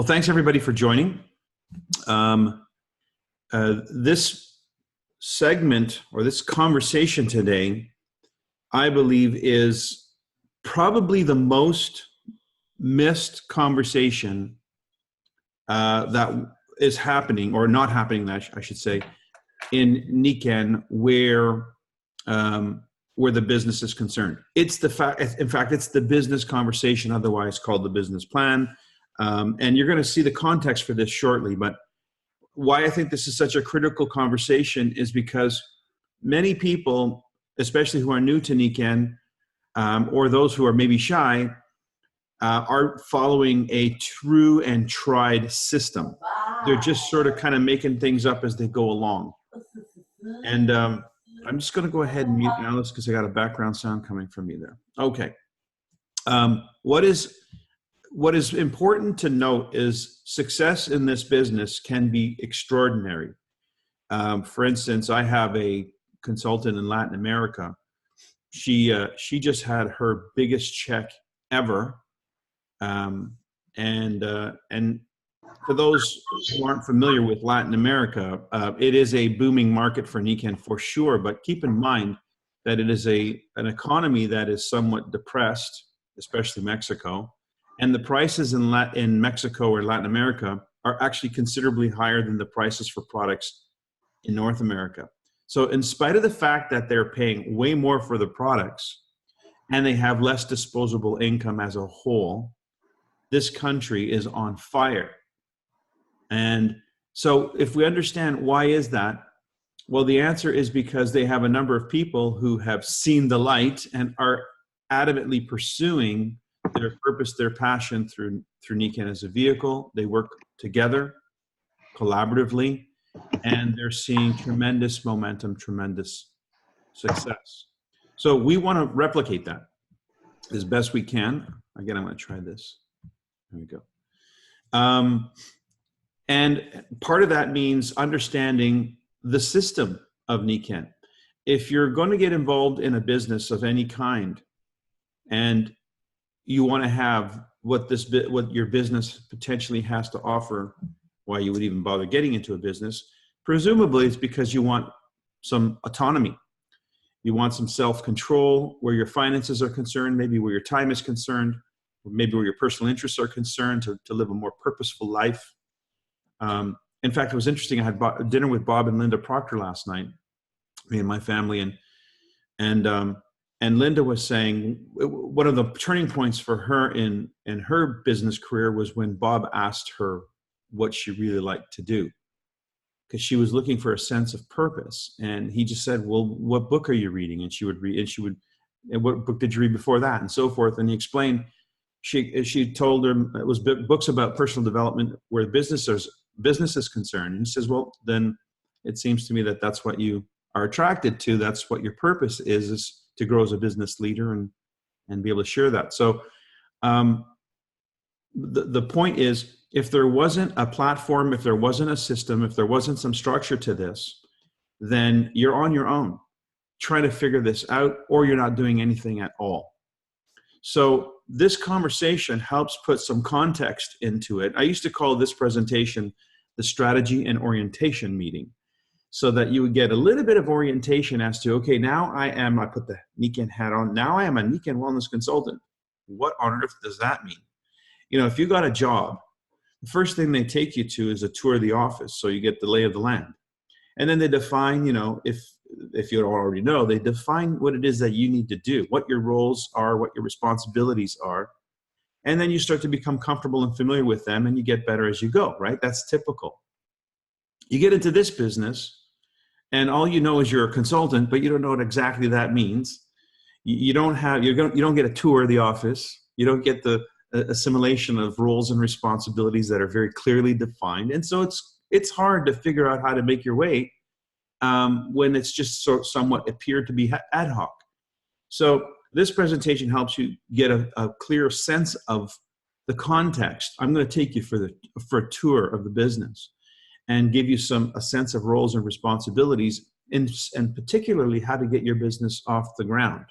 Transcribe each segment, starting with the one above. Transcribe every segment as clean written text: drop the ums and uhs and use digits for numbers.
Well, thanks everybody for joining. This segment or this conversation today, I believe, is probably the most missed conversation that is happening or not happening, I should say, in Nikken where the business is concerned. It's the fact, in fact, it's the business conversation, otherwise called the business plan. And you're going to see the context for this shortly. But why I think this is such a critical conversation is because many people, especially who are new to Nikken, or those who are maybe shy, are following a true and tried system. They're just sort of kind of making things up as they go along. And I'm just going to go ahead and mute Alice because I got a background sound coming from you there. Okay. What is important to note is success in this business can be extraordinary. For instance, I have a consultant in Latin America. She just had her biggest check ever. And for those who aren't familiar with Latin America, it is a booming market for Nikken for sure, but keep in mind that it is an economy that is somewhat depressed, especially Mexico. And the prices in Mexico or Latin America are actually considerably higher than the prices for products in North America. So in spite of the fact that they're paying way more for the products and they have less disposable income as a whole, this country is on fire. And so if we understand why is that, well, the answer is because they have a number of people who have seen the light and are adamantly pursuing their purpose, their passion through Nikken as a vehicle. They work together, collaboratively, and they're seeing tremendous momentum, tremendous success. So we want to replicate that as best we can. Again, I'm going to try this. There we go. And part of that means understanding the system of Nikken. If you're going to get involved in a business of any kind, and you want to have what your business potentially has to offer, why you would even bother getting into a business, presumably it's because you want some autonomy. You want some self-control where your finances are concerned, maybe where your time is concerned, or maybe where your personal interests are concerned, to live a more purposeful life. In fact, it was interesting. I had dinner with Bob and Linda Proctor last night, me and my family, and Linda was saying one of the turning points for her in her business career was when Bob asked her what she really liked to do, because she was looking for a sense of purpose. And he just said, well, what book are you reading? And she would read, and what book did you read before that? And so forth. And he explained, she told him it was books about personal development where business is concerned. And he says, well, then it seems to me that that's what you are attracted to. That's what your purpose is to grow as a business leader and be able to share that. So the point is, if there wasn't a platform, if there wasn't a system, if there wasn't some structure to this, then you're on your own trying to figure this out, or you're not doing anything at all. So this conversation helps put some context into it. I used to call this presentation the strategy and orientation meeting, so that you would get a little bit of orientation as to, okay, now I put the Nikken hat on, now I am a Nikken wellness consultant. What on earth does that mean? You know, if you got a job, the first thing they take you to is a tour of the office, so you get the lay of the land. And then they define, you know, if you already know, they define what it is that you need to do, what your roles are, what your responsibilities are. And then you start to become comfortable and familiar with them, and you get better as you go, right? That's typical. You get into this business, and all you know is you're a consultant, but you don't know what exactly that means. You don't get a tour of the office. You don't get the assimilation of roles and responsibilities that are very clearly defined. And so it's hard to figure out how to make your way when it's just somewhat appeared to be ad hoc. So this presentation helps you get a clear sense of the context. I'm going to take you for a tour of the business and give you a sense of roles and responsibilities, and particularly how to get your business off the ground,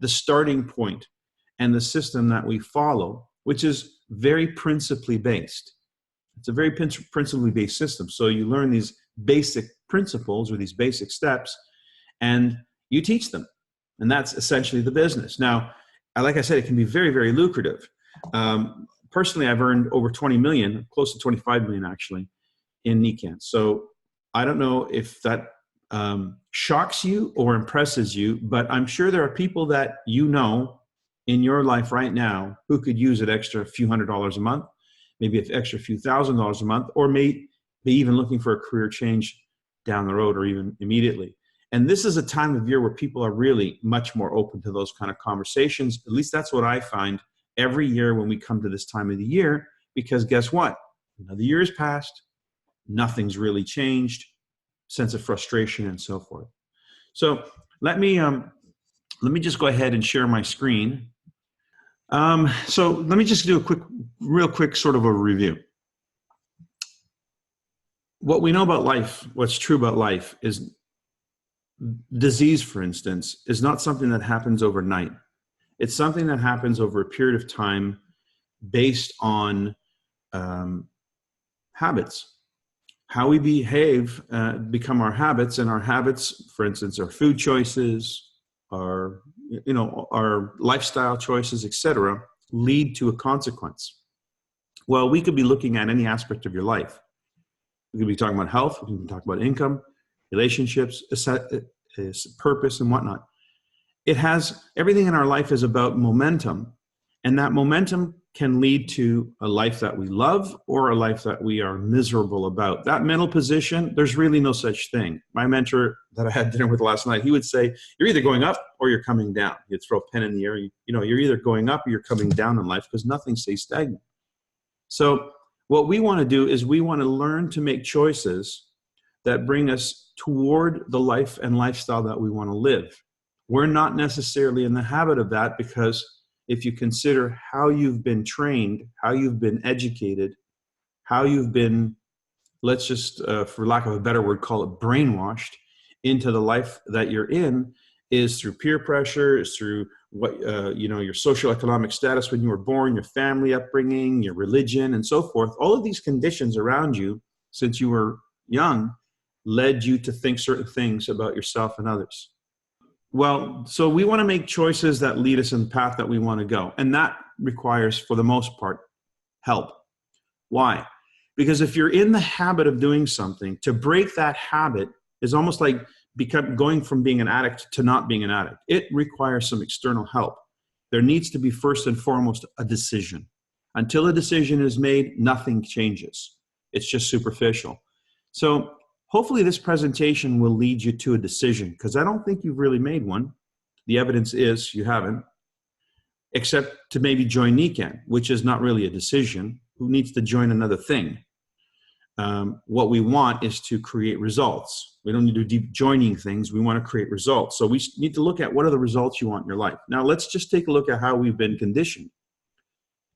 the starting point, and the system that we follow, which is very principally based. It's a very principally based system. So you learn these basic principles or these basic steps, and you teach them. And that's essentially the business. Now, like I said, it can be very, very lucrative. Personally, I've earned over 20 million, close to 25 million actually, in Nikken. So I don't know if that shocks you or impresses you, but I'm sure there are people that you know in your life right now who could use an extra few $100s a month, maybe an extra few $1,000s a month, or may be even looking for a career change down the road or even immediately. And this is a time of year where people are really much more open to those kind of conversations. At least that's what I find every year when we come to this time of the year, because guess what? Another year has passed. Nothing's really changed. Sense of frustration and so forth. So let me just go ahead and share my screen. So let me just do a real quick sort of a review. What we know about life, what's true about life, is disease, for instance, is not something that happens overnight. It's something that happens over a period of time based on habits. How we behave become our habits, and our habits, for instance, our food choices, our lifestyle choices, etc., lead to a consequence. Well, we could be looking at any aspect of your life. We could be talking about health. We can talk about income, relationships, purpose, and whatnot. Everything in our life is about momentum, and that momentum can lead to a life that we love or a life that we are miserable about. That middle position, there's really no such thing. My mentor that I had dinner with last night, he would say, you're either going up or you're coming down. He'd throw a pen in the air. You're either going up or you're coming down in life, because nothing stays stagnant. So what we want to do is we want to learn to make choices that bring us toward the life and lifestyle that we want to live. We're not necessarily in the habit of that, because if you consider how you've been trained, how you've been educated, how you've been, let's just, for lack of a better word, call it brainwashed into the life that you're in, is through peer pressure, is through what, your social economic status when you were born, your family upbringing, your religion, and so forth. All of these conditions around you since you were young led you to think certain things about yourself and others. Well, so we want to make choices that lead us in the path that we want to go. And that requires, for the most part, help. Why? Because if you're in the habit of doing something, to break that habit is almost like going from being an addict to not being an addict. It requires some external help. There needs to be, first and foremost, a decision. Until a decision is made, nothing changes. It's just superficial. So hopefully this presentation will lead you to a decision, because I don't think you've really made one. The evidence is you haven't, except to maybe join Nikken, which is not really a decision. Who needs to join another thing? What we want is to create results. We don't need to do deep joining things. We want to create results. So we need to look at what are the results you want in your life. Now let's just take a look at how we've been conditioned.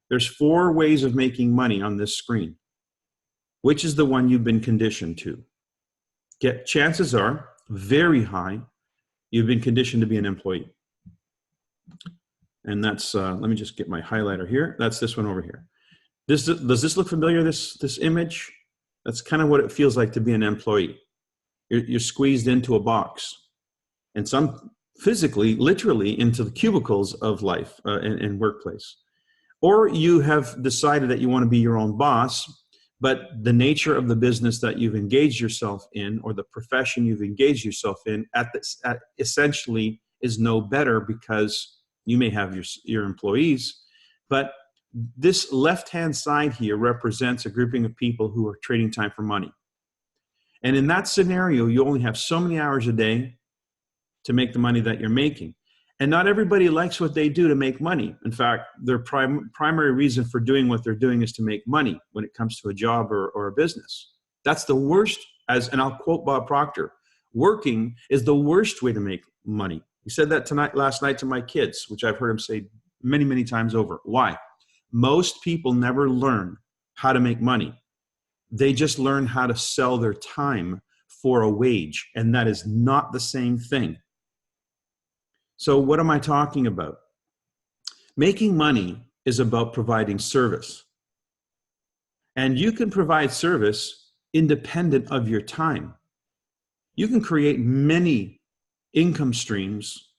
There's 4 ways of making money on this screen. Which is the one you've been conditioned to? Chances are very high you've been conditioned to be an employee. And that's, let me just get my highlighter here. That's this one over here. Does this look familiar, this image? That's kind of what it feels like to be an employee. You're squeezed into a box, and some physically, literally into the cubicles of life and workplace. Or you have decided that you want to be your own boss, but the nature of the business that you've engaged yourself in, or the profession you've engaged yourself in, essentially is no better, because you may have your employees. But this left-hand side here represents a grouping of people who are trading time for money. And in that scenario, you only have so many hours a day to make the money that you're making. And not everybody likes what they do to make money. In fact, their primary reason for doing what they're doing is to make money when it comes to a job or a business. That's the worst, and I'll quote Bob Proctor, working is the worst way to make money. He said that last night to my kids, which I've heard him say many, many times over. Why? Most people never learn how to make money. They just learn how to sell their time for a wage, and that is not the same thing. So what am I talking about? Making money is about providing service. And you can provide service independent of your time. You can create many income streams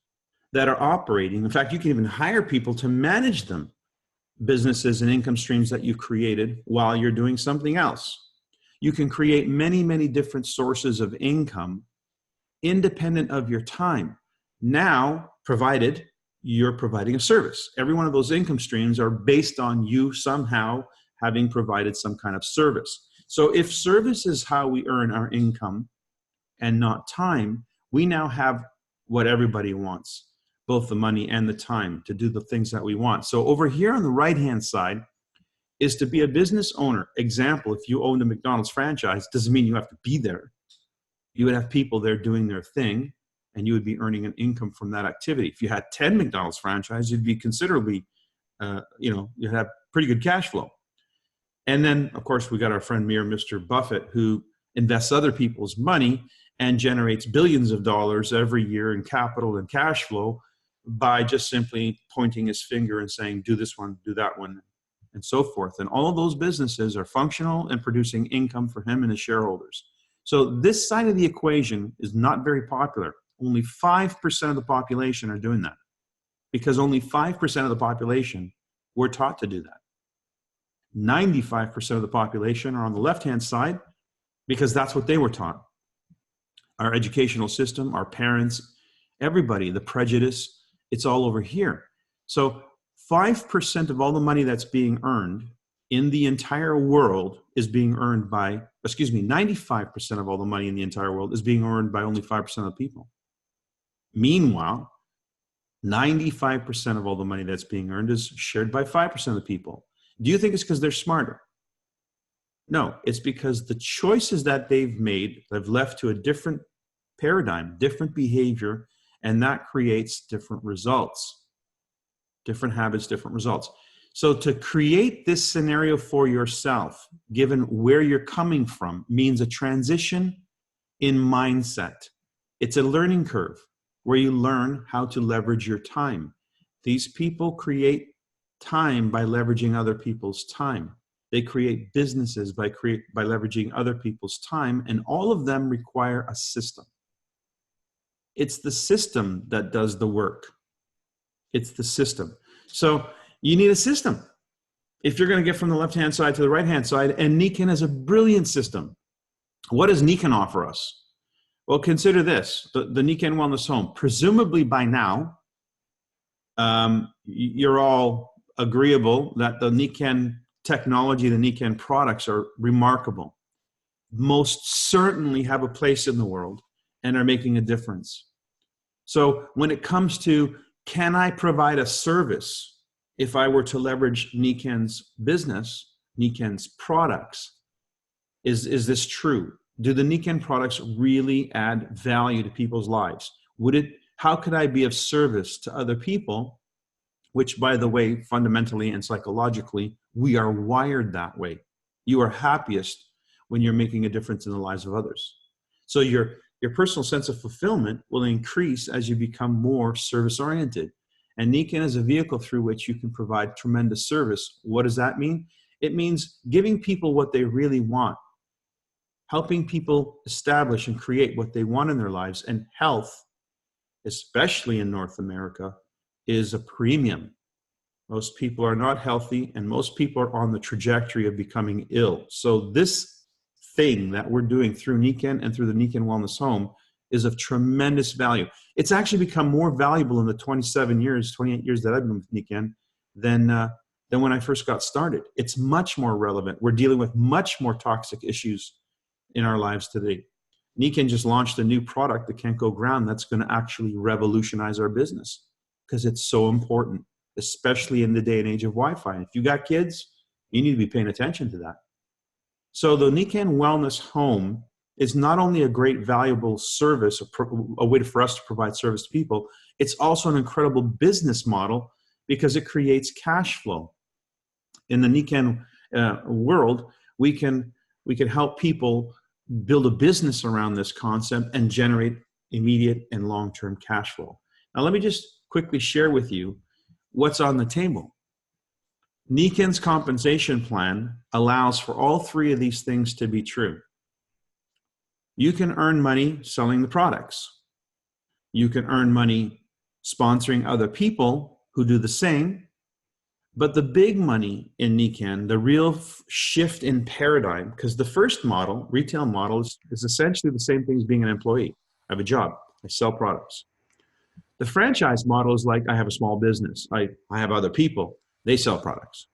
that are operating. In fact, you can even hire people to manage them, businesses and income streams that you've created while you're doing something else. You can create many, many different sources of income independent of your time. Now, provided you're providing a service. Every one of those income streams are based on you somehow having provided some kind of service. So if service is how we earn our income and not time, we now have what everybody wants, both the money and the time to do the things that we want. So over here on the right-hand side is to be a business owner. Example, if you owned a McDonald's franchise, doesn't mean you have to be there. You would have people there doing their thing, and you would be earning an income from that activity. If you had 10 McDonald's franchises, you'd be considerably, you'd have pretty good cash flow. And then, of course, we got our friend Mr. Buffett, who invests other people's money and generates billions of dollars every year in capital and cash flow by just simply pointing his finger and saying, do this one, do that one, and so forth. And all of those businesses are functional and producing income for him and his shareholders. So this side of the equation is not very popular. Only 5% of the population are doing that, because only 5% of the population were taught to do that. 95% of the population are on the left-hand side because that's what they were taught. Our educational system, our parents, everybody, the prejudice, it's all over here. So 5% of all the money that's being earned in the entire world is being earned by, 95% of all the money in the entire world is being earned by only 5% of the people. Meanwhile, 95% of all the money that's being earned is shared by 5% of the people. Do you think it's because they're smarter? No, it's because the choices that they've made have left to a different paradigm, different behavior, and that creates different results, different habits, different results. So to create this scenario for yourself, given where you're coming from, means a transition in mindset. It's a learning curve where you learn how to leverage your time. These people create time by leveraging other people's time. They create businesses by leveraging other people's time, and all of them require a system. It's the system that does the work. It's the system. So you need a system if you're going to get from the left-hand side to the right-hand side, and Nikken is a brilliant system. What does Nikken offer us? Well, consider this, the Nikken Wellness Home. Presumably by now, you're all agreeable that the Nikken technology, the Nikken products are remarkable. Most certainly have a place in the world and are making a difference. So when it comes to, can I provide a service if I were to leverage Nikken's business, Nikken's products? Is this true? Do the Nikken products really add value to people's lives? How could I be of service to other people? Which, by the way, fundamentally and psychologically, we are wired that way. You are happiest when you're making a difference in the lives of others. So your personal sense of fulfillment will increase as you become more service-oriented. And Nikken is a vehicle through which you can provide tremendous service. What does that mean? It means giving people what they really want, helping people establish and create what they want in their lives. And health, especially in North America, is a premium. Most people are not healthy, and most people are on the trajectory of becoming ill. So this thing that we're doing through Nikken and through the Nikken Wellness Home is of tremendous value. It's actually become more valuable in the 28 years that I've been with Nikken than when I first got started. It's much more relevant. We're dealing with much more toxic issues in our lives today. Nikken just launched a new product, the Kenko Ground, that's going to actually revolutionize our business because it's so important, especially in the day and age of Wi-Fi. And if you got kids, you need to be paying attention to that. So the Nikken Wellness Home is not only a great, valuable service, a way for us to provide service to people, it's also an incredible business model because it creates cash flow. In the Nikken world, we can help people build a business around this concept and generate immediate and long-term cash flow. Now, let me just quickly share with you what's on the table. Nikken's compensation plan allows for all three of these things to be true. You can earn money selling the products. You can earn money sponsoring other people who do the same. But the big money in Nikken, the real shift in paradigm, because the first model, retail model, is essentially the same thing as being an employee. I have a job. I sell products. The franchise model is like I have a small business. I have other people. They sell products.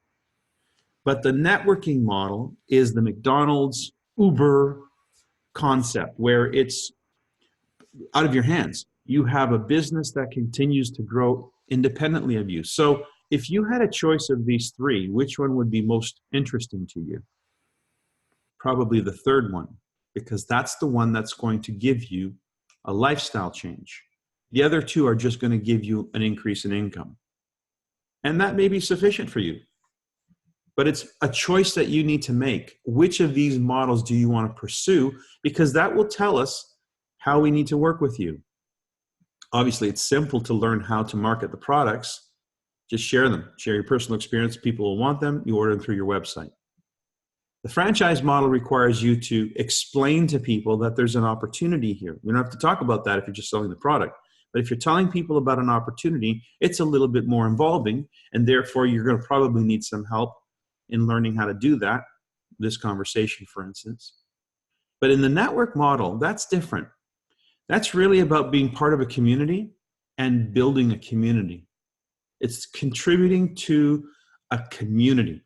But the networking model is the McDonald's, Uber concept, where it's out of your hands. You have a business that continues to grow independently of you. So if you had a choice of these three, which one would be most interesting to you? Probably the third one, because that's the one that's going to give you a lifestyle change. The other two are just going to give you an increase in income. And that may be sufficient for you. But it's a choice that you need to make. Which of these models do you want to pursue? Because that will tell us how we need to work with you. Obviously, it's simple to learn how to market the products. Just share them. Share your personal experience. People will want them. You order them through your website. The franchise model requires you to explain to people that there's an opportunity here. We don't have to talk about that if you're just selling the product. But if you're telling people about an opportunity, it's a little bit more involving, and therefore you're going to probably need some help in learning how to do that, this conversation, for instance. But in the network model, that's different. That's really about being part of a community and building a community. It's contributing to a community.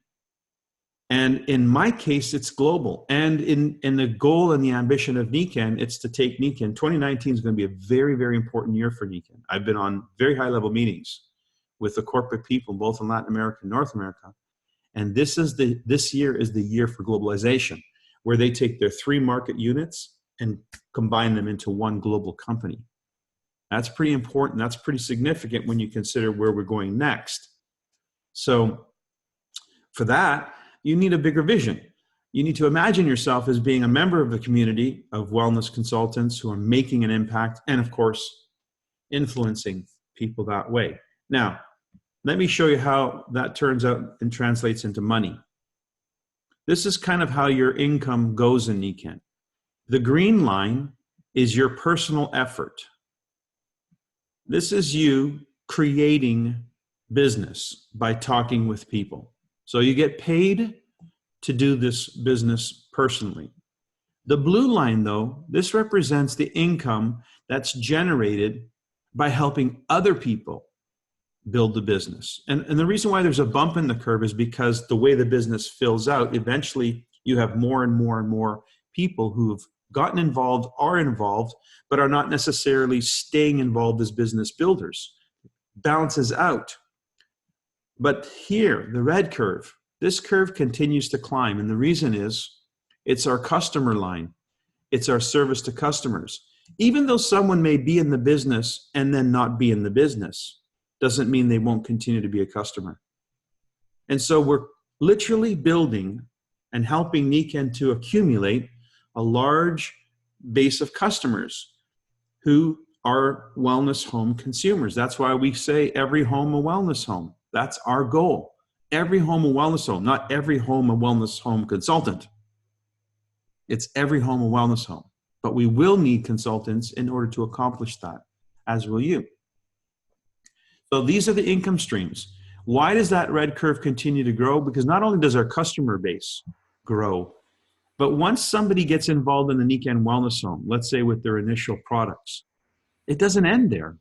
And in my case, it's global. And in the goal and the ambition of Nikken, it's to take Nikken. 2019 is going to be a very, very important year for Nikken. I've been on very high-level meetings with the corporate people, both in Latin America and North America. And this year is the year for globalization, where they take their 3 market units and combine them into one global company. That's pretty important. That's pretty significant when you consider where we're going next. So for that, you need a bigger vision. You need to imagine yourself as being a member of the community of wellness consultants who are making an impact and, of course, influencing people that way. Now, let me show you how that turns out and translates into money. This is kind of how your income goes in Nikken. The green line is your personal effort. This is you creating business by talking with people. So you get paid to do this business personally. The blue line, though, this represents the income that's generated by helping other people build the business. And the reason why there's a bump in the curve is because the way the business fills out, eventually you have more and more and more people who've gotten involved, are involved, but are not necessarily staying involved as business builders. Balances out. But here, the red curve, this curve continues to climb. And the reason is it's our customer line. It's our service to customers. Even though someone may be in the business and then not be in the business, doesn't mean they won't continue to be a customer. And so we're literally building and helping Nikken to accumulate a large base of customers who are wellness home consumers. That's why we say every home a wellness home. That's our goal. Every home a wellness home, not every home a wellness home consultant. It's every home a wellness home. But we will need consultants in order to accomplish that, as will you. So these are the income streams. Why does that red curve continue to grow? Because not only does our customer base grow, but once somebody gets involved in the Nikken Wellness Home, let's say with their initial products, it doesn't end there.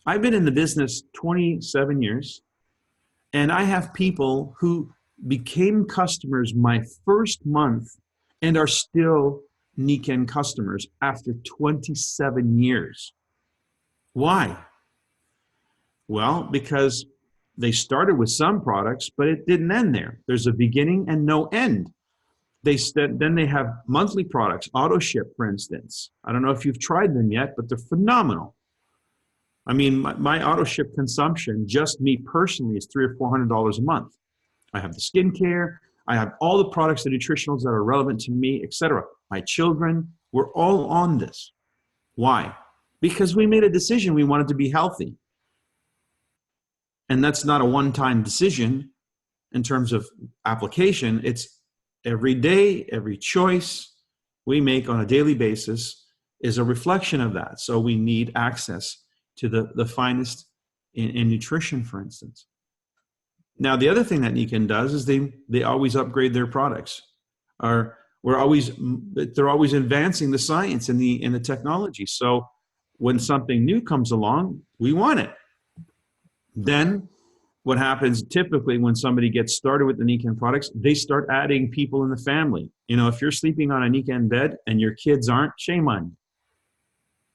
I've been in the business 27 years, and I have people who became customers my first month and are still Nikken customers after 27 years. Why? Well, because they started with some products, but it didn't end there. There's a beginning and no end. Then they have monthly products, auto ship, for instance. I don't know if you've tried them yet, but they're phenomenal. I mean, my auto ship consumption, just me personally, is $300 or $400 a month. I have the skincare, I have all the products, the nutritionals that are relevant to me, etc. My children, we're all on this. Why? Because we made a decision we wanted to be healthy. And that's not a one-time decision in terms of application. It's every day, every choice we make on a daily basis is a reflection of that. So we need access to the finest in nutrition, for instance. Now, the other thing that Nikken does is they always upgrade their products. They're always advancing the science and the technology. So when something new comes along, we want it. Then what happens typically when somebody gets started with the Nikken products, they start adding people in the family. You know, if you're sleeping on a Nikken bed and your kids aren't, shame on you.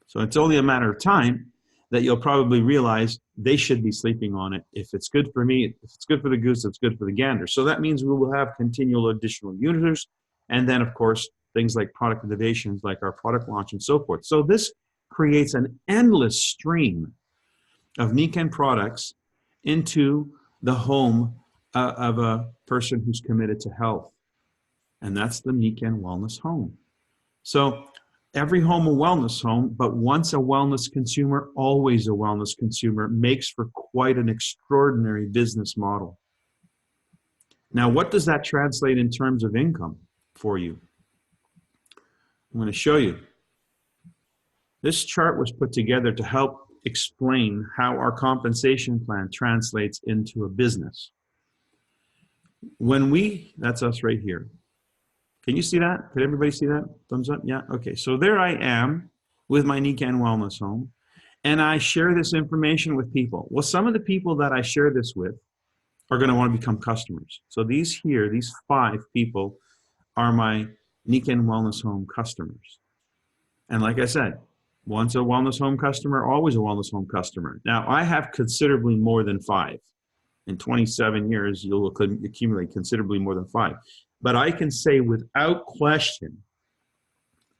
So it's only a matter of time that you'll probably realize they should be sleeping on it. If it's good for me, if it's good for the goose, it's good for the gander. So that means we will have continual additional users. And then, of course, things like product innovations, like our product launch and so forth. So this creates an endless stream of Nikken products into the home of a person who's committed to health. And that's the Nikken Wellness Home. So every home a wellness home, but once a wellness consumer, always a wellness consumer, makes for quite an extraordinary business model. Now, what does that translate in terms of income for you? I'm going to show you. This chart was put together to help explain how our compensation plan translates into a business. That's us right here. Can you see that? Could everybody see that? Thumbs up? Yeah, okay. So there I am with my Nikken Wellness Home, and I share this information with people. Well, some of the people that I share this with are going to want to become customers. So these 5 people are my Nikken Wellness Home customers. And like I said, once a wellness home customer, always a wellness home customer. Now, I have considerably more than 5. In 27 years, you'll accumulate considerably more than 5. But I can say without question,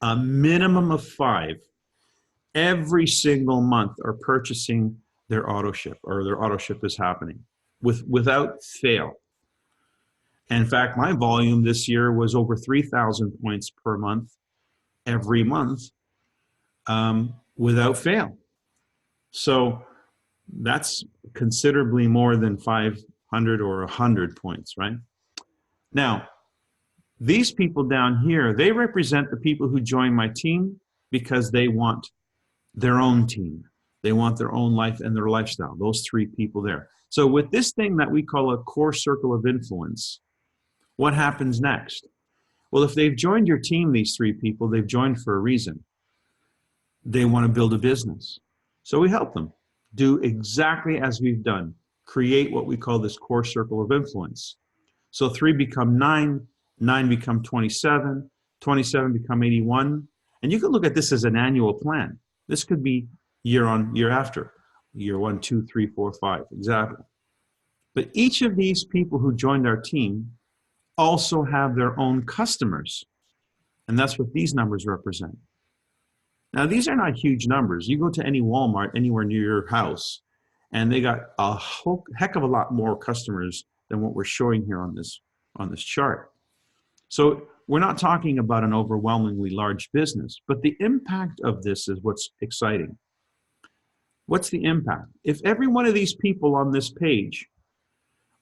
a minimum of 5 every single month are purchasing their auto ship, or their auto ship is happening without fail. And in fact, my volume this year was over 3,000 points per month, every month, without fail. So that's considerably more than 500 or 100 points, right? Now, these people down here, they represent the people who join my team because they want their own team. They want their own life and their lifestyle, those 3 people there. So with this thing that we call a core circle of influence, what happens next? Well, if they've joined your team, these 3 people, they've joined for a reason. They want to build a business. So we help them do exactly as we've done, create what we call this core circle of influence. So 3 become 9, 9 become 27, 27 become 81. And you can look at this as an annual plan. This could be year on, year after, year 1, 2, 3, 4, 5, exactly. But each of these people who joined our team also have their own customers. And that's what these numbers represent. Now, these are not huge numbers. You go to any Walmart anywhere near your house, and they got a whole heck of a lot more customers than what we're showing here on this chart. So we're not talking about an overwhelmingly large business, but the impact of this is what's exciting. What's the impact? If every one of these people on this page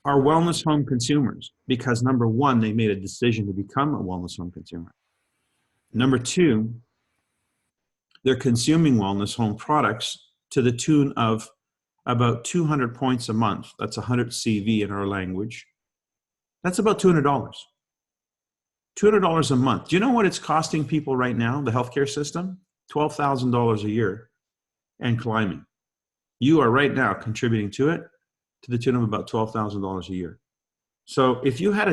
are wellness home consumers, because number 1, they made a decision to become a wellness home consumer. Number 2, they're consuming wellness home products to the tune of about 200 points a month. That's 100 CV in our language. That's about $200. $200 a month. Do you know what it's costing people right now, the healthcare system? $12,000 a year and climbing. You are right now contributing to it to the tune of about $12,000 a year. So if you had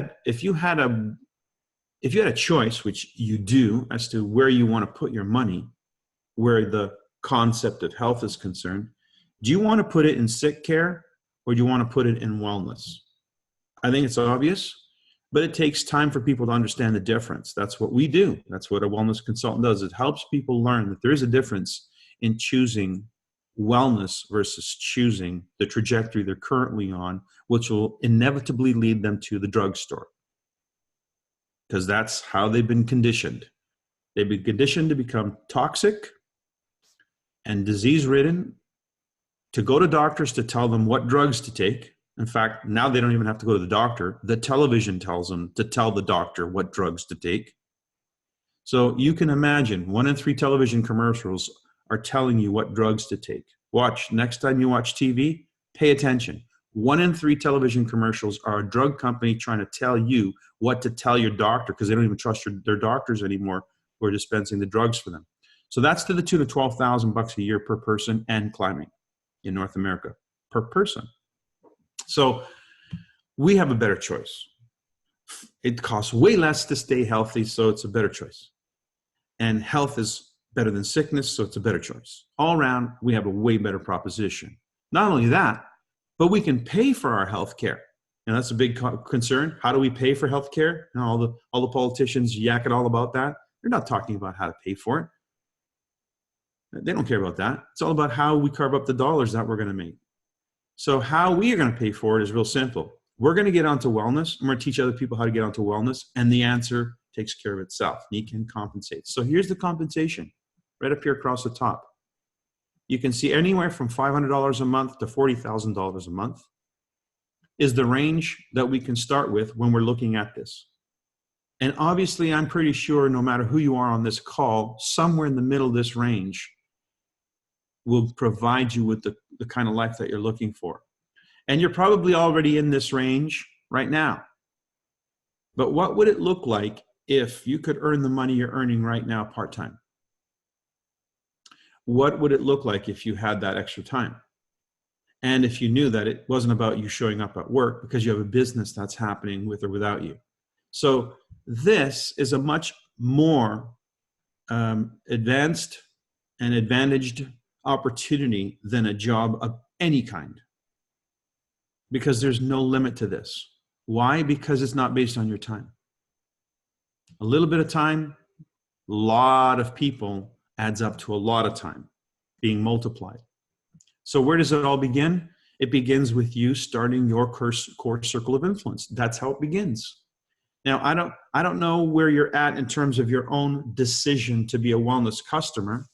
a choice, which you do, as to where you want to put your money, where the concept of health is concerned, do you want to put it in sick care or do you want to put it in wellness? I think it's obvious, but it takes time for people to understand the difference. That's what we do. That's what a wellness consultant does. It helps people learn that there is a difference in choosing wellness versus choosing the trajectory they're currently on, which will inevitably lead them to the drugstore. Because that's how they've been conditioned. They've been conditioned to become toxic and disease-ridden to go to doctors to tell them what drugs to take. In fact, now they don't even have to go to the doctor. The television tells them to tell the doctor what drugs to take. So you can imagine 1 in 3 television commercials are telling you what drugs to take. Watch, next time you watch TV, pay attention. 1 in 3 television commercials are a drug company trying to tell you what to tell your doctor because they don't even trust their doctors anymore who are dispensing the drugs for them. So that's to the tune of $12,000 a year per person and climbing in North America per person. So we have a better choice. It costs way less to stay healthy, so it's a better choice. And health is better than sickness, so it's a better choice. All around, we have a way better proposition. Not only that, but we can pay for our health care. And that's a big concern. How do we pay for health care? And all the politicians yak it all about that. They're not talking about how to pay for it. They don't care about that. It's all about how we carve up the dollars that we're going to make. So how we are going to pay for it is real simple. We're going to get onto wellness. I'm going to teach other people how to get onto wellness. And the answer takes care of itself. Nikken compensates. So here's the compensation right up here across the top. You can see anywhere from $500 a month to $40,000 a month is the range that we can start with when we're looking at this. And obviously, I'm pretty sure no matter who you are on this call, somewhere in the middle of this range will provide you with the kind of life that you're looking for. And you're probably already in this range right now. But what would it look like if you could earn the money you're earning right now part-time? What would it look like if you had that extra time? And if you knew that it wasn't about you showing up at work because you have a business that's happening with or without you. So this is a much more advanced and advantaged opportunity than a job of any kind. Because there's no limit to this. Why? Because it's not based on your time. A little bit of time, a lot of people adds up to a lot of time being multiplied. So where does it all begin? It begins with you starting your core circle of influence. That's how it begins. Now, I don't know where you're at in terms of your own decision to be a wellness customer,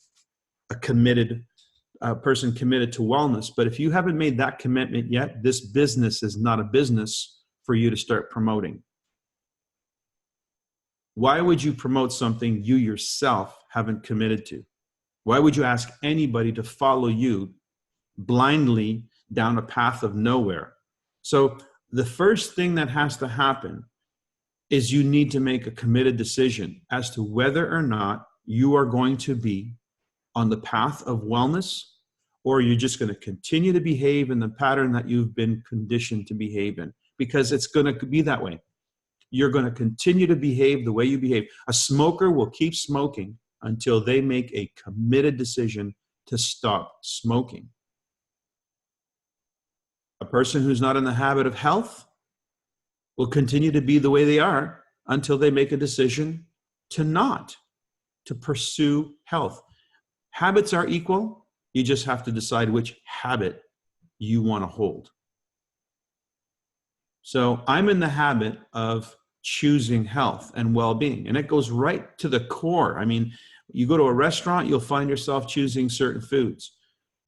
a committed person committed to wellness. But if you haven't made that commitment yet, this business is not a business for you to start promoting. Why would you promote something you yourself haven't committed to? Why would you ask anybody to follow you blindly down a path of nowhere? So the first thing that has to happen is you need to make a committed decision as to whether or not you are going to be on the path of wellness, or you're just going to continue to behave in the pattern that you've been conditioned to behave in, because it's going to be that way. You're going to continue to behave the way you behave. A smoker will keep smoking until they make a committed decision to stop smoking. A person who's not in the habit of health will continue to be the way they are until they make a decision to pursue health. Habits are equal. You just have to decide which habit you want to hold. So I'm in the habit of choosing health and well-being, and it goes right to the core. I mean, you go to a restaurant, you'll find yourself choosing certain foods.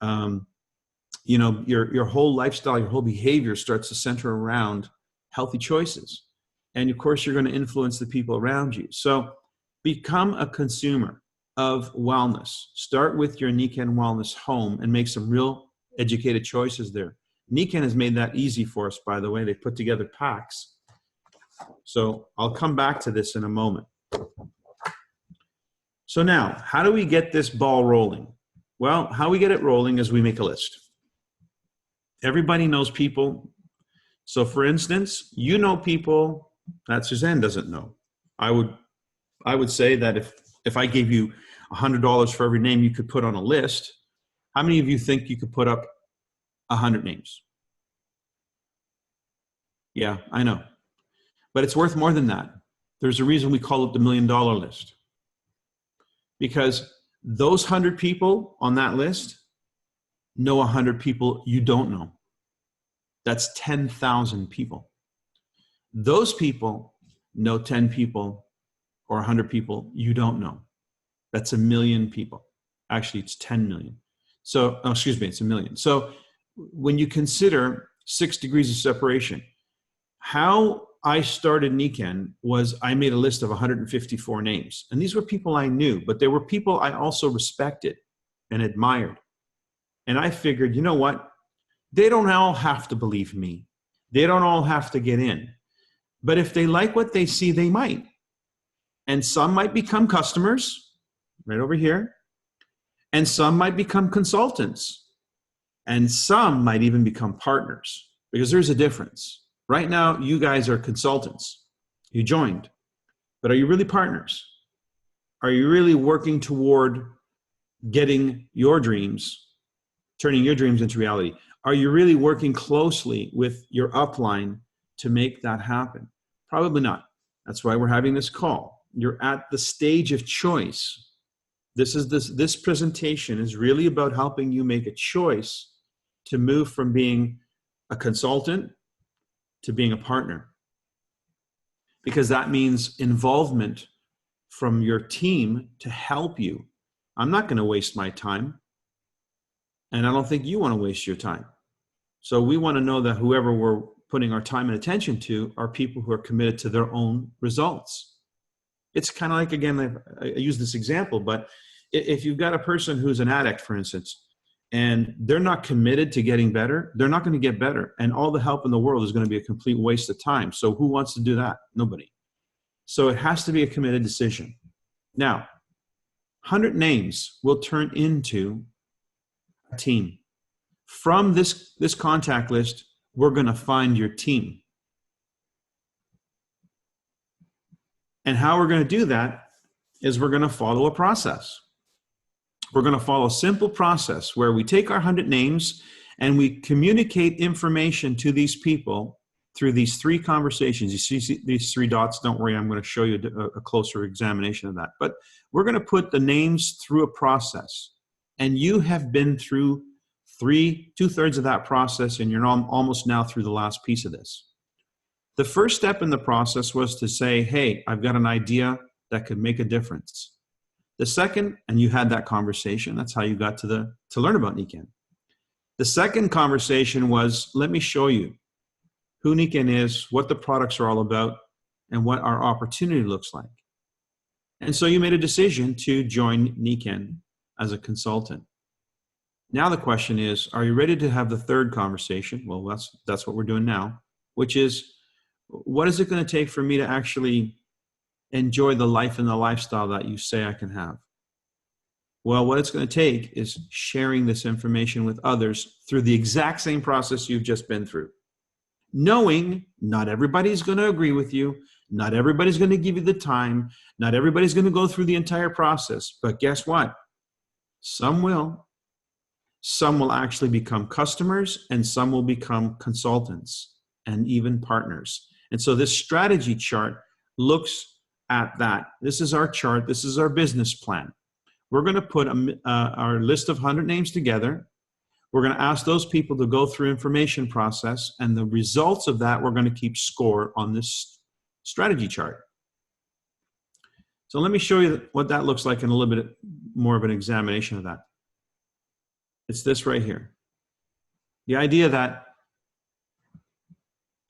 You know, your whole lifestyle, your whole behavior starts to center around healthy choices. And of course, you're going to influence the people around you. So become a consumer of wellness. Start with your Nikken Wellness home and make some real educated choices there. Nikken has made that easy for us, by the way. They put together packs. So I'll come back to this in a moment. So now, how do we get this ball rolling? Well, how we get it rolling is we make a list. Everybody knows people. So for instance, you know people that Suzanne doesn't know. I would say that if I gave you $100 for every name you could put on a list, how many of you think you could put up 100 names? Yeah, I know. But it's worth more than that. There's a reason we call it the $1 million list. Because those 100 people on that list know 100 people you don't know. That's 10,000 people. Those people know 10 people or 100 people you don't know. That's 1 million people. Actually, it's 10 million. So, oh, excuse me, it's 1 million. So when you consider 6 degrees of separation, how I started Nikken was I made a list of 154 names. And these were people I knew, but they were people I also respected and admired. And I figured, you know what? They don't all have to believe me. They don't all have to get in. But if they like what they see, they might. And some might become customers, right over here. And some might become consultants. And some might even become partners, because there's a difference. Right now, you guys are consultants. You joined. But are you really partners? Are you really working toward getting your dreams, turning your dreams into reality? Are you really working closely with your upline to make that happen? Probably not. That's why we're having this call. You're at the stage of choice. This presentation is really about helping you make a choice to move from being a consultant to being a partner. Because that means involvement from your team to help you. I'm not going to waste my time. And I don't think you want to waste your time. So we want to know that whoever we're putting our time and attention to are people who are committed to their own results. It's kind of like, again, I use this example, but if you've got a person who's an addict, for instance, and they're not committed to getting better, they're not going to get better. And all the help in the world is going to be a complete waste of time. So who wants to do that? Nobody. So it has to be a committed decision. Now, 100 names will turn into a team. From this contact list, we're going to find your team. And how we're going to do that is we're going to follow a process. We're going to follow a simple process where we take our 100 names and we communicate information to these people through these 3 conversations. You see these 3 dots? Don't worry, I'm going to show you a closer examination of that. But we're going to put the names through a process. And you have been through 2/3 of that process, and you're almost now through the last piece of this. The first step in the process was to say, hey, I've got an idea that could make a difference. The second, and you had that conversation, that's how you got to learn about Nikken. The second conversation was, let me show you who Nikken is, what the products are all about, and what our opportunity looks like. And so you made a decision to join Nikken as a consultant. Now the question is, are you ready to have the third conversation? Well, that's what we're doing now, which is, what is it going to take for me to actually enjoy the life and the lifestyle that you say I can have? Well, what it's going to take is sharing this information with others through the exact same process you've just been through. Knowing not everybody's going to agree with you, not everybody's going to give you the time, not everybody's going to go through the entire process, but guess what? Some will. Some will actually become customers, and some will become consultants and even partners. And so this strategy chart looks at that. This is our chart. This is our business plan. We're going to put our list of 100 names together. We're going to ask those people to go through information process, and the results of that, we're going to keep score on this strategy chart. So let me show you what that looks like in a little bit more of an examination of that. It's this right here. The idea that,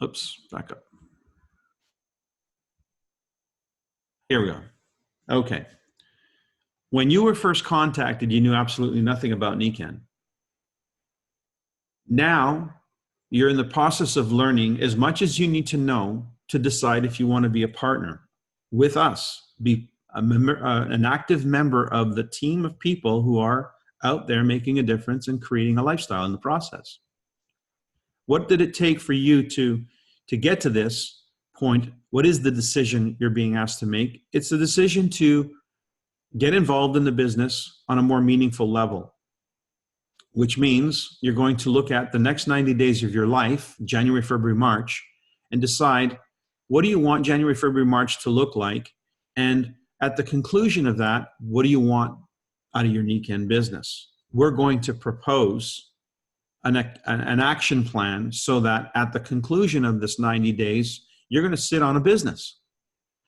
oops, back up. Here we go. Okay. When you were first contacted, you knew absolutely nothing about Nikken. Now, you're in the process of learning as much as you need to know to decide if you want to be a partner with us, be an active member of the team of people who are out there making a difference and creating a lifestyle in the process. What did it take for you to get to this point? What is the decision you're being asked to make? It's the decision to get involved in the business on a more meaningful level, which means you're going to look at the next 90 days of your life, January, February, March, and decide, what do you want January, February, March to look like? And at the conclusion of that, what do you want out of your Nikken business? We're going to propose an action plan so that at the conclusion of this 90 days, you're going to sit on a business.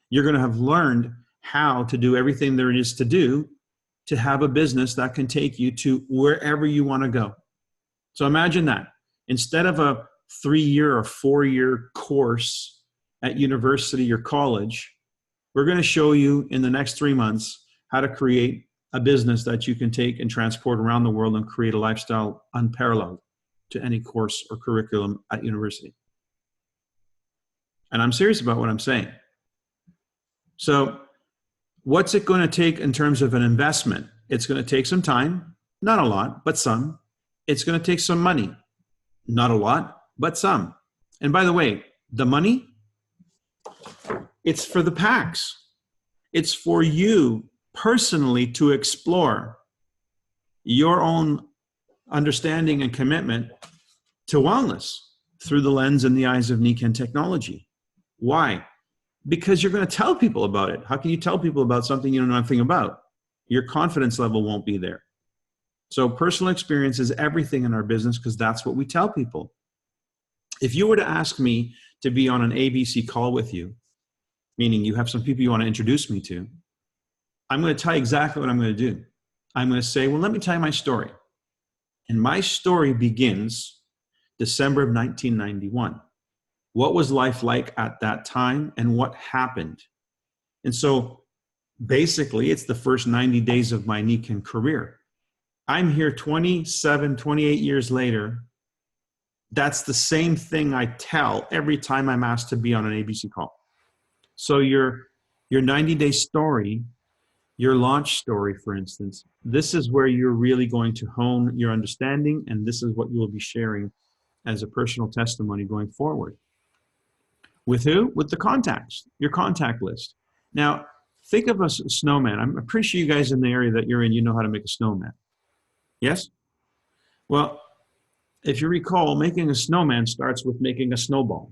You're going to have learned how to do everything there is to do to have a business that can take you to wherever you want to go. So imagine that. Instead of a 3-year or 4-year course at university or college, we're going to show you in the next 3 months how to create a business that you can take and transport around the world and create a lifestyle unparalleled to any course or curriculum at university. And I'm serious about what I'm saying. So what's it going to take in terms of an investment? It's going to take some time, not a lot, but some. It's going to take some money, not a lot, but some. And by the way, the money, it's for the packs. It's for you personally to explore your own understanding and commitment to wellness through the lens and the eyes of Nikken technology. Why? Because you're going to tell people about it. How can you tell people about something you don't know anything about? Your confidence level won't be there. So personal experience is everything in our business because that's what we tell people. If you were to ask me to be on an ABC call with you, meaning you have some people you want to introduce me to, I'm going to tell you exactly what I'm going to do. I'm going to say, well, let me tell you my story. And my story begins December of 1991. What was life like at that time and what happened? And so basically, it's the first 90 days of my Nikken career. I'm here 27, 28 years later. That's the same thing I tell every time I'm asked to be on an ABC call. So your 90-day story, your launch story, for instance, this is where you're really going to hone your understanding, and this is what you will be sharing as a personal testimony going forward. With who? With the contacts, your contact list. Now, think of a snowman. I'm pretty sure you guys in the area that you're in, you know how to make a snowman. Yes? Well, if you recall, making a snowman starts with making a snowball.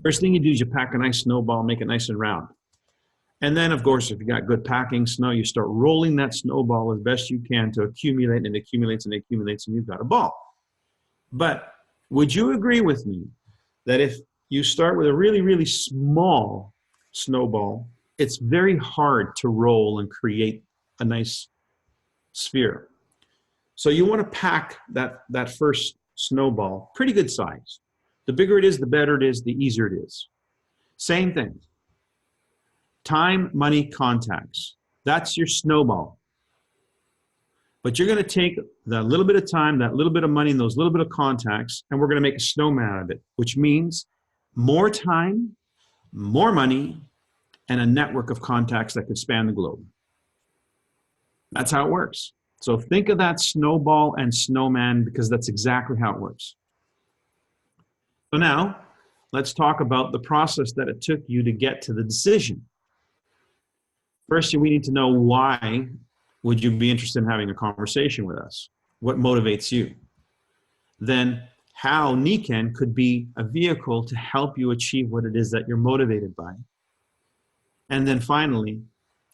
First thing you do is you pack a nice snowball, make it nice and round. And then, of course, if you got good packing snow, you start rolling that snowball as best you can to accumulate, and it accumulates and it accumulates, and you've got a ball. But would you agree with me that if you start with a really, really small snowball, it's very hard to roll and create a nice sphere? So you want to pack that first snowball, pretty good size. The bigger it is, the better it is, the easier it is. Same thing. Time, money, contacts. That's your snowball. But you're going to take that little bit of time, that little bit of money, and those little bit of contacts, and we're going to make a snowman out of it, which means more time, more money, and a network of contacts that could span the globe. That's how it works. So think of that snowball and snowman because that's exactly how it works. So now, let's talk about the process that it took you to get to the decision. First, we need to know why would you be interested in having a conversation with us? What motivates you? Then, how Nikken could be a vehicle to help you achieve what it is that you're motivated by. And then finally,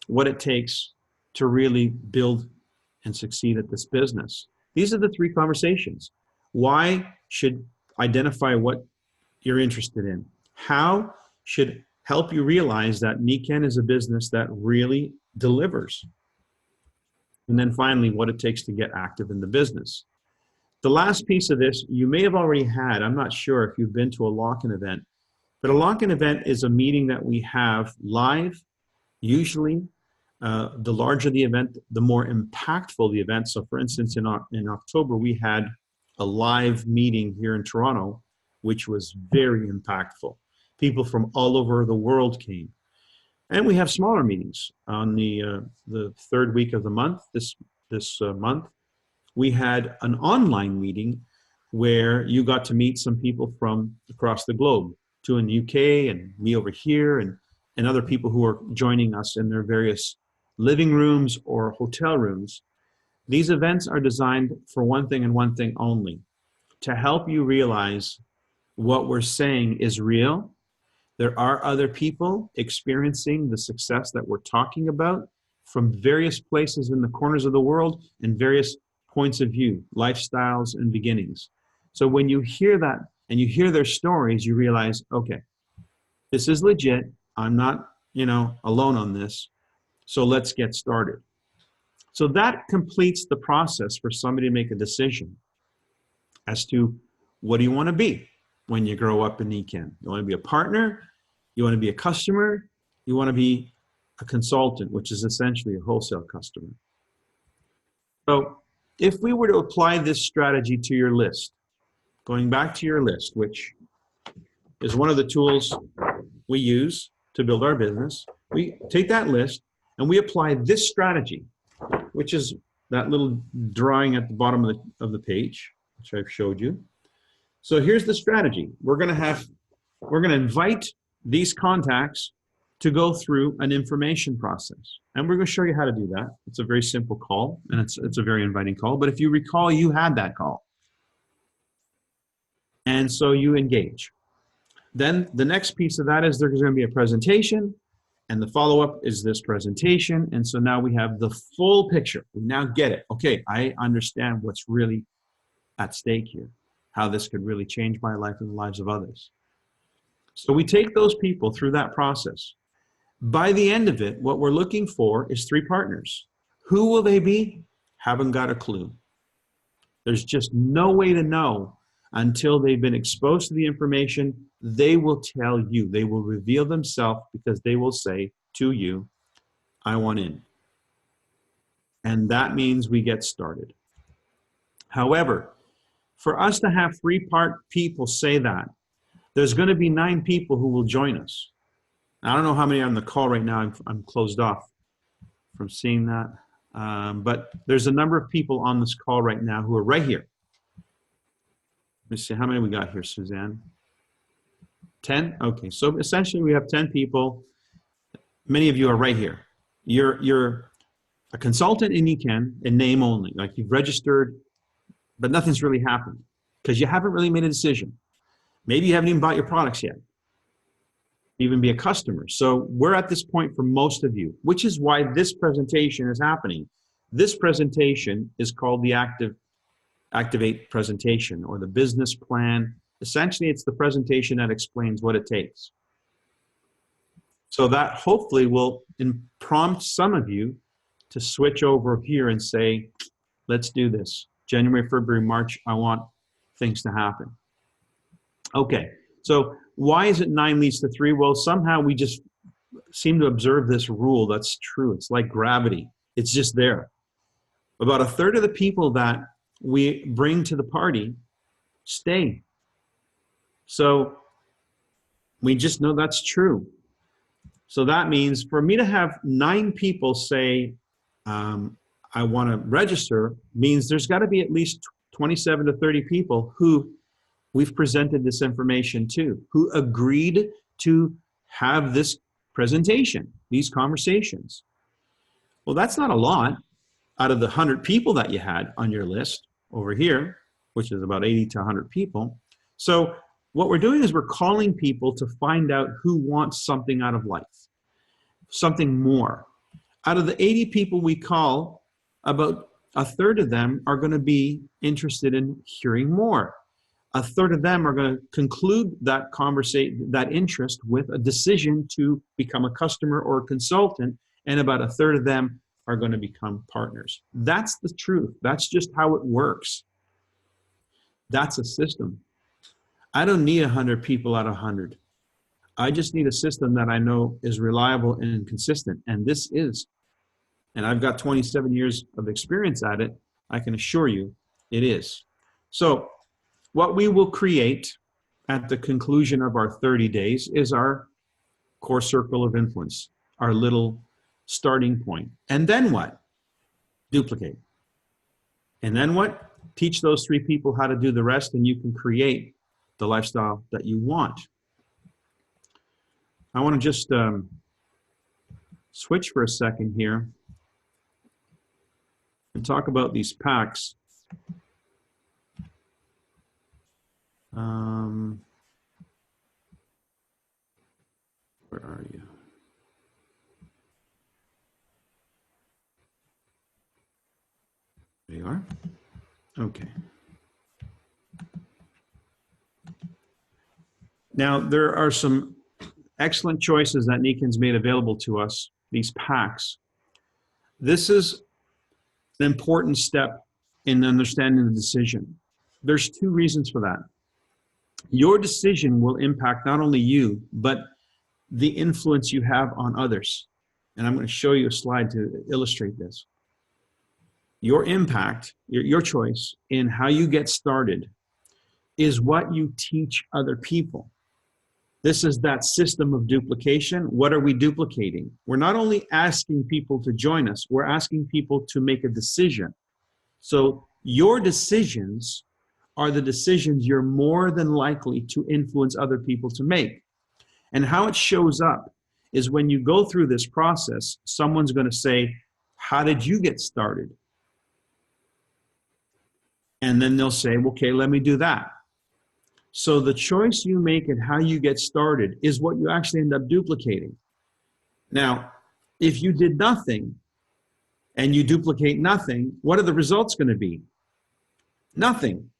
what it takes to really build and succeed at this business. These are the 3 conversations. Why should identify what you're interested in. How should help you realize that Nikken is a business that really delivers. And then finally, what it takes to get active in the business. The last piece of this, you may have already had, I'm not sure if you've been to a lock-in event, but a lock-in event is a meeting that we have live. Usually, the larger the event, the more impactful the event. So for instance, in October, we had a live meeting here in Toronto, which was very impactful. People from all over the world came. And we have smaller meetings. On the 3rd week of the month, this month, we had an online meeting where you got to meet some people from across the globe, 2 in the UK and me over here, and other people who are joining us in their various living rooms or hotel rooms. These events are designed for one thing and one thing only, to help you realize what we're saying is real. There are other people experiencing the success that we're talking about from various places in the corners of the world and various points of view, lifestyles and beginnings. So when you hear that and you hear their stories, you realize, okay, this is legit. I'm not, alone on this. So let's get started. So that completes the process for somebody to make a decision as to what do you want to be when you grow up in Nikken. You want to be a partner, you want to be a customer, you want to be a consultant, which is essentially a wholesale customer. So if we were to apply this strategy to your list, going back to your list, which is one of the tools we use to build our business, we take that list and we apply this strategy, which is that little drawing at the bottom of the page, which I've showed you. So here's the strategy. We're going to invite these contacts to go through an information process. And we're going to show you how to do that. It's a very simple call, and it's a very inviting call. But if you recall, you had that call. And so you engage. Then the next piece of that is there's going to be a presentation, and the follow-up is this presentation. And so now we have the full picture. We now get it. Okay, I understand what's really at stake here, how this could really change my life and the lives of others. So we take those people through that process. By the end of it, what we're looking for is 3 partners. Who will they be? Haven't got a clue. There's just no way to know until they've been exposed to the information. They will tell you. They will reveal themselves because they will say to you, I want in. And that means we get started. However, for us to have 3 people say that, there's going to be 9 people who will join us. I don't know how many are on the call right now. I'm closed off from seeing that. But there's a number of people on this call right now who are right here. Let me see, how many we got here, Suzanne? 10? Okay, so essentially we have 10 people. Many of you are right here. You're a consultant in Nikken in name only. Like you've registered, but nothing's really happened because you haven't really made a decision. Maybe you haven't even bought your products yet. Even be a customer. So we're at this point for most of you, which is why this presentation is happening. This presentation is called the Activate presentation or the business plan. Essentially, it's the presentation that explains what it takes. So that hopefully will prompt some of you to switch over here and say, let's do this. January, February, March, I want things to happen. Okay, so why is it 9 leads to 3? Well, somehow we just seem to observe this rule that's true. It's like gravity. It's just there. About a third of the people that we bring to the party stay. So we just know that's true. So that means for me to have 9 people say, I want to register, means there's got to be at least 27 to 30 people who we've presented this information to, who agreed to have this presentation, these conversations. Well, that's not a lot out of the 100 people that you had on your list over here, which is about 80 to 100 people. So what we're doing is we're calling people to find out who wants something out of life, something more. Out of the 80 people we call, about a third of them are going to be interested in hearing more. A third of them are going to conclude that conversation, that interest with a decision to become a customer or a consultant, and about a third of them are going to become partners. That's the truth. That's just how it works. That's a system. I don't need 100 people out of 100. I just need a system that I know is reliable and consistent, and this is. And I've got 27 years of experience at it. I can assure you it is. So what we will create at the conclusion of our 30 days is our core circle of influence, our little starting point. And then what? Duplicate. And then what? Teach those 3 people how to do the rest, and you can create the lifestyle that you want. I want to just switch for a second here and talk about these packs. Where are you? There you are. Okay. Now, there are some excellent choices that Nikken's made available to us, these packs. This is an important step in understanding the decision. There's two reasons for that. Your decision will impact not only you, but the influence you have on others. And I'm going to show you a slide to illustrate this. Your impact, your choice in how you get started is what you teach other people. This is that system of duplication. What are we duplicating? We're not only asking people to join us, we're asking people to make a decision. So your decisions are the decisions you're more than likely to influence other people to make. And how it shows up is when you go through this process, someone's going to say, how did you get started? And then they'll say, okay, let me do that. So the choice you make and how you get started is what you actually end up duplicating. Now, if you did nothing and you duplicate nothing, what are the results going to be? Nothing.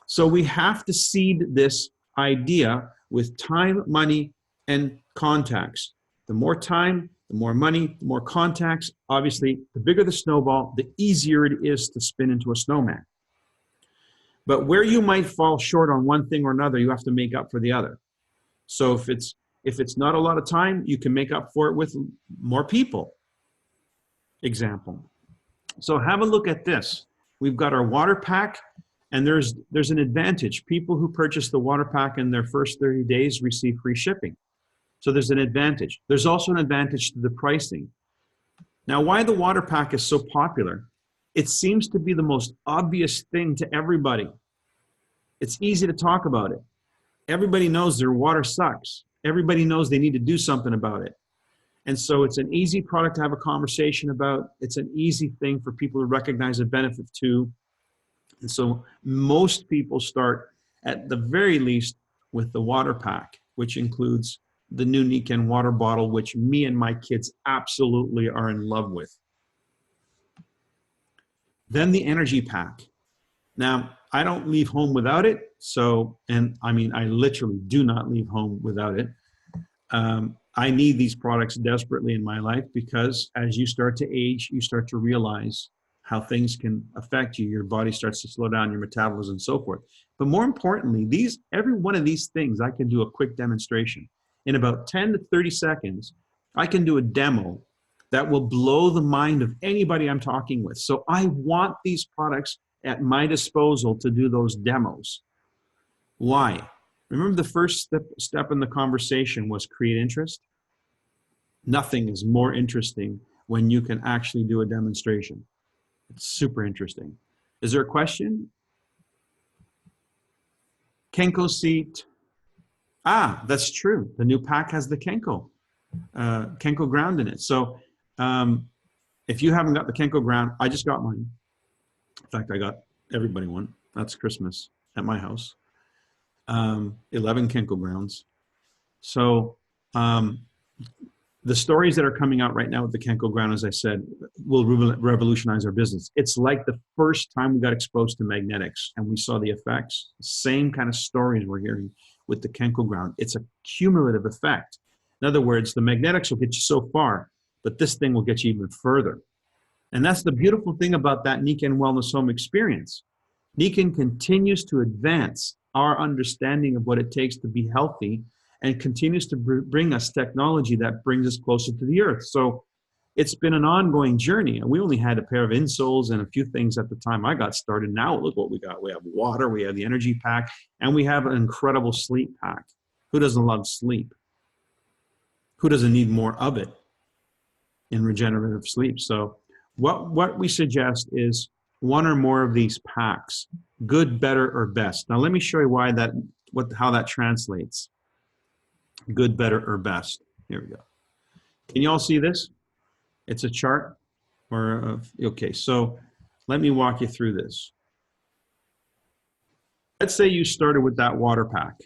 So we have to seed this idea with time, money, and contacts. The more time, the more money, the more contacts. Obviously, the bigger the snowball, the easier it is to spin into a snowman. But where you might fall short on one thing or another, you have to make up for the other. So if it's not a lot of time, you can make up for it with more people. Example. So have a look at this. We've got our water pack, and there's an advantage. People who purchase the water pack in their first 30 days receive free shipping. So there's an advantage. There's also an advantage to the pricing. Now, why the water pack is so popular? It seems to be the most obvious thing to everybody. It's easy to talk about it. Everybody knows their water sucks. Everybody knows they need to do something about it. And so it's an easy product to have a conversation about. It's an easy thing for people to recognize a benefit to. And so most people start at the very least with the water pack, which includes the new Nikken water bottle, which me and my kids absolutely are in love with. Then the energy pack. Now, I don't leave home without it. So, and I mean, I literally do not leave home without it. I need these products desperately in my life because as you start to age, you start to realize how things can affect you. Your body starts to slow down, your metabolism and so forth. But more importantly, every one of these things, I can do a quick demonstration. In about 10 to 30 seconds, I can do a demo that will blow the mind of anybody I'm talking with. So I want these products at my disposal to do those demos. Why? Remember the first step in the conversation was create interest? Nothing is more interesting when you can actually do a demonstration. It's super interesting. Is there a question? Kenko seat. Ah, that's true. The new pack has the Kenko ground in it. So if you haven't got the Kenko ground, I just got mine. In fact, I got everybody one. That's Christmas at my house. 11 Kenko grounds. So the stories that are coming out right now with the Kenko ground, as I said, will revolutionize our business. It's like the first time we got exposed to magnetics and we saw the effects. Same kind of stories we're hearing with the Kenko ground. It's a cumulative effect. In other words, the magnetics will get you so far, but this thing will get you even further. And that's the beautiful thing about that Nikken Wellness Home experience. Nikken continues to advance our understanding of what it takes to be healthy and continues to bring us technology that brings us closer to the earth. So it's been an ongoing journey. And we only had a pair of insoles and a few things at the time I got started. Now look what we got. We have water, we have the energy pack, and we have an incredible sleep pack. Who doesn't love sleep? Who doesn't need more of it in regenerative sleep? So what we suggest is one or more of these packs, good, better, or best. Now let me show you how that translates. Good, better, or best. Here we go. Can you all see this? It's a chart. Okay, so let me walk you through this. Let's say you started with that water pack,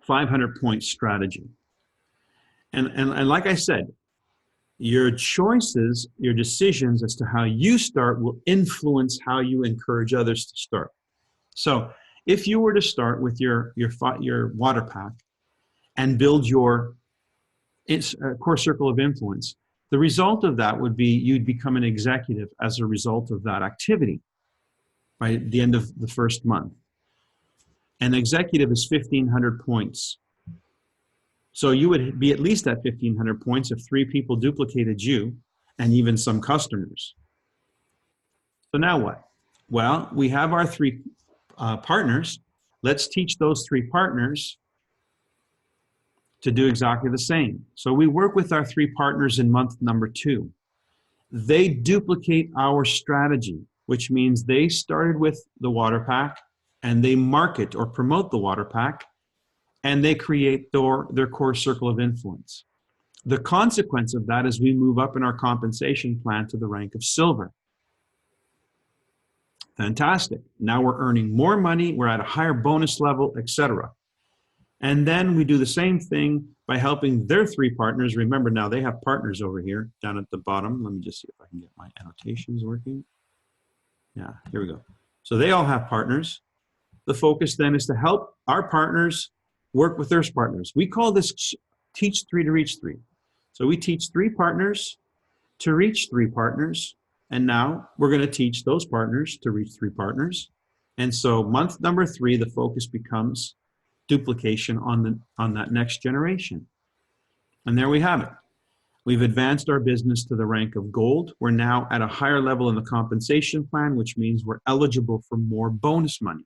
500-point strategy. And like I said, your choices, your decisions as to how you start will influence how you encourage others to start. So if you were to start with your water pack and build your core circle of influence, The result of that would be you'd become an executive as a result of that activity, right, at the end of the first month. An executive is 1,500 points. So you would be at least at 1,500 points if 3 people duplicated you and even some customers. So now what? Well, we have our 3 partners. Let's teach those 3 partners to do exactly the same. So we work with our 3 partners in month number 2. They duplicate our strategy, which means they started with the water pack and they market or promote the water pack and they create their core circle of influence. The consequence of that is we move up in our compensation plan to the rank of silver. Fantastic. Now we're earning more money, we're at a higher bonus level, etc. And then we do the same thing by helping their 3 partners. Remember now they have partners over here down at the bottom. Let me just see if I can get my annotations working. Yeah, here we go. So they all have partners. The focus then is to help our partners work with their partners. We call this teach 3 to reach 3. So we teach 3 partners to reach 3 partners. And now we're going to teach those partners to reach 3 partners. And so month number 3, the focus becomes duplication on that next generation. And there we have it. We've advanced our business to the rank of gold. We're now at a higher level in the compensation plan, which means we're eligible for more bonus money.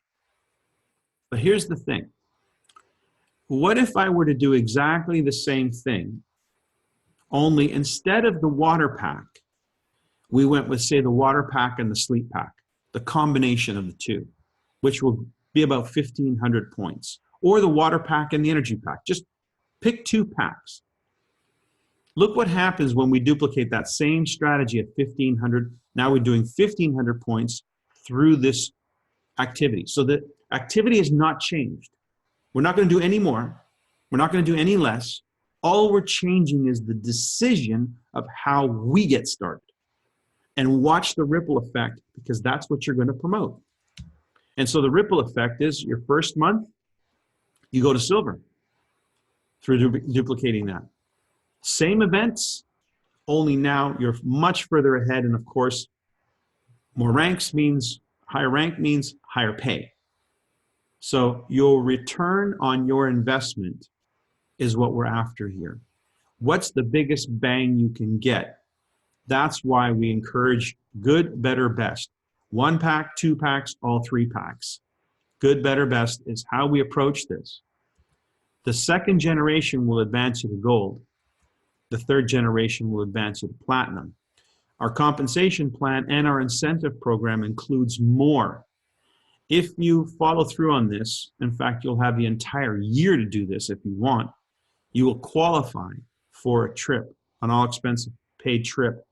But here's the thing. What if I were to do exactly the same thing, only instead of the water pack, we went with, say, the water pack and the sleep pack, the combination of the 2, which will be about 1,500 points. Or the water pack and the energy pack. Just pick 2 packs. Look what happens when we duplicate that same strategy at 1,500. Now we're doing 1,500 points through this activity. So the activity has not changed. We're not going to do any more. We're not going to do any less. All we're changing is the decision of how we get started. And watch the ripple effect, because that's what you're going to promote. And so the ripple effect is your first month, you go to silver through duplicating that. Same events, only now you're much further ahead. And of course, more ranks means higher rank means higher pay. So your return on your investment is what we're after here. What's the biggest bang you can get? That's why we encourage good, better, best. 1 pack, 2 packs, all 3 packs. Good, better, best is how we approach this. The second generation will advance you to gold. The third generation will advance you to platinum. Our compensation plan and our incentive program includes more. If you follow through on this, in fact, you'll have the entire year to do this if you want. You will qualify for a trip, an all expense paid trip.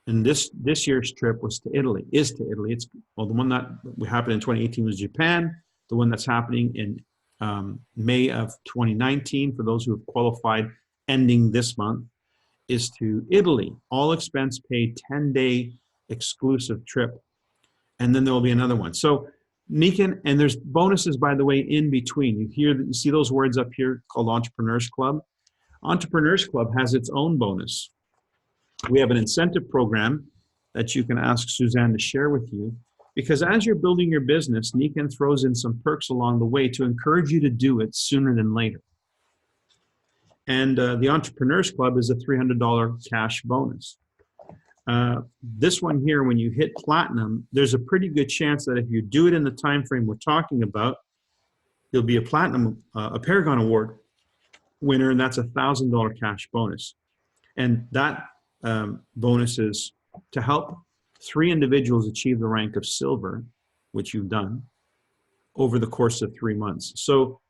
And this year's trip is to Italy. It's, well, the one that happened in 2018 was Japan. The one that's happening in May of 2019, for those who have qualified ending this month, is to Italy. All expense paid, 10-day exclusive trip. And then there will be another one. So Nikken, and there's bonuses, by the way, in between. You see those words up here called Entrepreneurs Club. Entrepreneurs Club has its own bonus. We have an incentive program that you can ask Suzanne to share with you, because as you're building your business, Nikken throws in some perks along the way to encourage you to do it sooner than later. And the Entrepreneurs Club is a $300 cash bonus. This one here, when you hit platinum, there's a pretty good chance that if you do it in the time frame we're talking about, you'll be a platinum, a Paragon Award winner, and that's a $1,000 cash bonus. And that bonus is to help 3 individuals achieve the rank of silver, which you've done, over the course of 3 months. So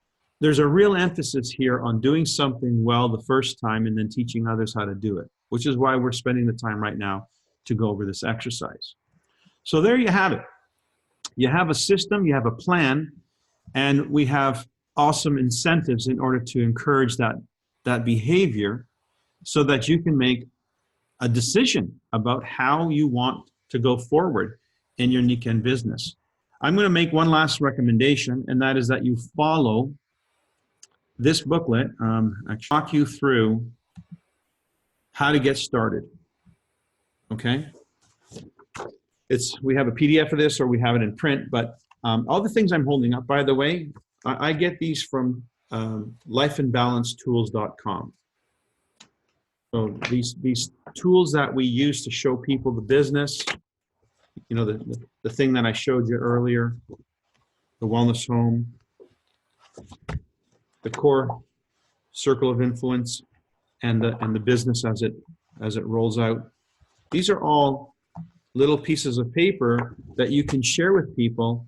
there's a real emphasis here on doing something well the first time and then teaching others how to do it, which is why we're spending the time right now to go over this exercise. So there you have it. You have a system, you have a plan, and we have awesome incentives in order to encourage that behavior so that you can make a decision about how you want to go forward in your Nikken business. I'm going to make one last recommendation, and that is that you follow this booklet. I walk you through how to get started. Okay. We have a PDF of this or we have it in print, but all the things I'm holding up, by the way, I get these from lifeandbalancetools.com. So these tools that we use to show people the business, you know, the thing that I showed you earlier, the wellness home, the core circle of influence, and the business as it rolls out. These are all little pieces of paper that you can share with people